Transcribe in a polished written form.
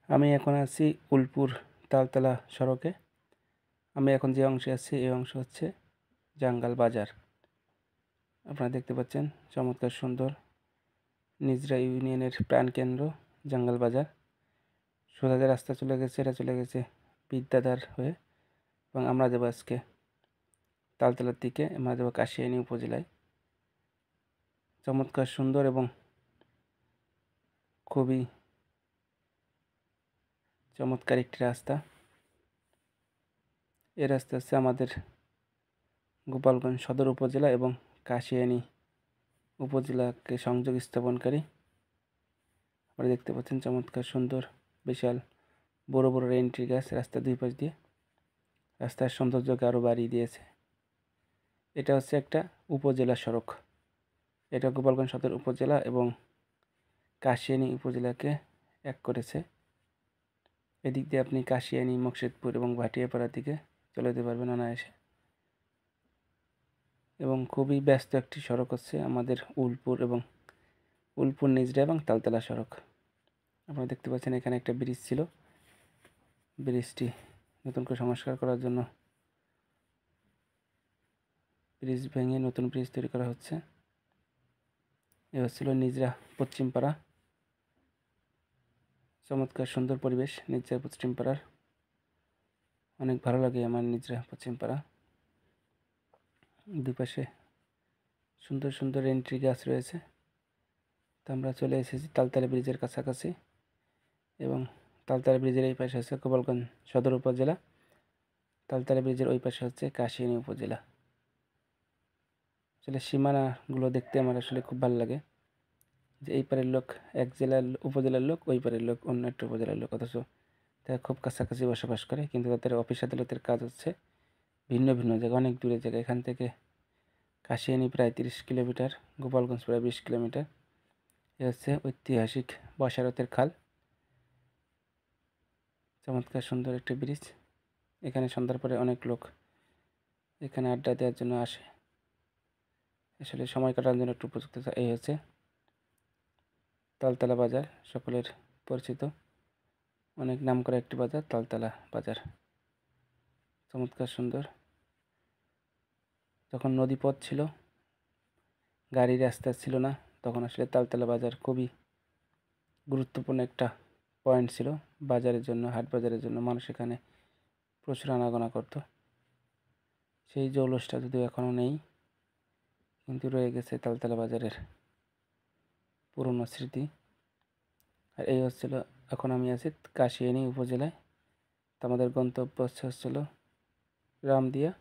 আমি এখন আছি উলপুর তালতলা সড়কে। আমি এখন যে অংশে আছি এই অংশ হচ্ছে জাঙ্গাল বাজার। আপনারা দেখতে পাচ্ছেন চমৎকার সুন্দর নিজরা ইউনিয়নের প্রাণকেন্দ্র জাঙ্গাল বাজার। সোজা যে রাস্তা চলে গেছে এটা চলে গেছে বিদ্যাধর হয়ে, এবং আমরা যাবো আজকে তালতলার দিকে। আমরা যাবো কাশিয়ানী উপজেলায়। চমৎকার সুন্দর এবং খুবই চমৎকার একটি রাস্তা। এই রাস্তা হচ্ছে আমাদের গোপালগঞ্জ সদর উপজেলা এবং কাশিয়ানী উপজেলাকে সংযোগ স্থাপনকারী। আপনারা দেখতে পাচ্ছেন চমৎকার সুন্দর বিশাল বড় বড় রেন্ট্রি গাছ রাস্তার দুই পাশ দিয়ে রাস্তার সৌন্দর্যকে আরও বাড়িয়ে দিয়েছে। এটা হচ্ছে একটা উপজেলা সড়ক। এটা গোপালগঞ্জ সদর উপজেলা এবং কাশিয়ানী উপজেলাকে এক করেছে। এদিক দিয়ে আপনি কাশিয়ানী, মকসেদপুর এবং ভাটিয়াপাড়ার দিকে চলে যেতে পারবেন অনায়াসে। এবং খুবই ব্যস্ত একটি সড়ক হচ্ছে আমাদের উলপুর নিজরা এবং তালতলা সড়ক। আপনারা দেখতে পাচ্ছেন এখানে একটা ব্রিজ ছিল, ব্রিজটি নতুন করে সংস্কার করার জন্য ব্রিজ ভেঙে নতুন ব্রিজ তৈরি করা হচ্ছে। এ হচ্ছিল নিজরা পশ্চিমপাড়া। চমৎকার সুন্দর পরিবেশ নিজরা পশ্চিমপাড়ার, অনেক ভালো লাগে আমার নিজরা পশ্চিমপাড়া। দুপাশে সুন্দর সুন্দর এন্ট্রি গাছ রয়েছে। তো আমরা চলে এসেছি তালতলা ব্রিজের কাছাকাছি, এবং তালতলা ব্রিজের এই পাশে হচ্ছে গোপালগঞ্জ সদর উপজেলা, তালতলা ব্রিজের ওই পাশে হচ্ছে কাশিয়ানী উপজেলা। আসলে সীমানাগুলো দেখতে আমার আসলে খুব ভালো লাগে, যে এই পারের লোক এক জেলার উপজেলার লোক, ওই পারের লোক অন্য একটা উপজেলার লোক, অথচ তারা খুব কাছাকাছি বসবাস করে, কিন্তু তাদের অফিস আদালতের কাজ হচ্ছে ভিন্ন ভিন্ন জায়গায়, অনেক দূরের জায়গায়। এখান থেকে কাশিয়ানী প্রায় 30 কিলোমিটার, গোপালগঞ্জ প্রায় 20 কিলোমিটার। এ হচ্ছে ঐতিহাসিক বসারতের খাল। চমৎকার সুন্দর একটি ব্রিজ। এখানে সন্ধ্যার পরে অনেক লোক এখানে আড্ডা দেওয়ার জন্য আসে, আসলে সময় কাটানোর জন্য একটু উপযুক্ত। এই হচ্ছে তালতলা বাজার, সকলের পরিচিত অনেক নামকরা একটি বাজার তালতলা বাজার। চমৎকার সুন্দর। যখন নদীপথ ছিল, গাড়ি রাস্তা ছিল না, তখন আসলে তালতলা বাজার খুবই গুরুত্বপূর্ণ একটা পয়েন্ট ছিল বাজারের জন্য, হাট বাজারের জন্য। মানুষ এখানে প্রচুর আনাগোনা করত। সেই জৌলসটা যদিও এখনও নেই, কিন্তু রয়ে গেছে তালতলা বাজারের পুরনো স্মৃতি। আর এই হচ্ছিল, এখন আমি আছি কাশিয়ানী উপজেলায়। তো আমাদের গন্তব্য হচ্ছিল রামদিয়া।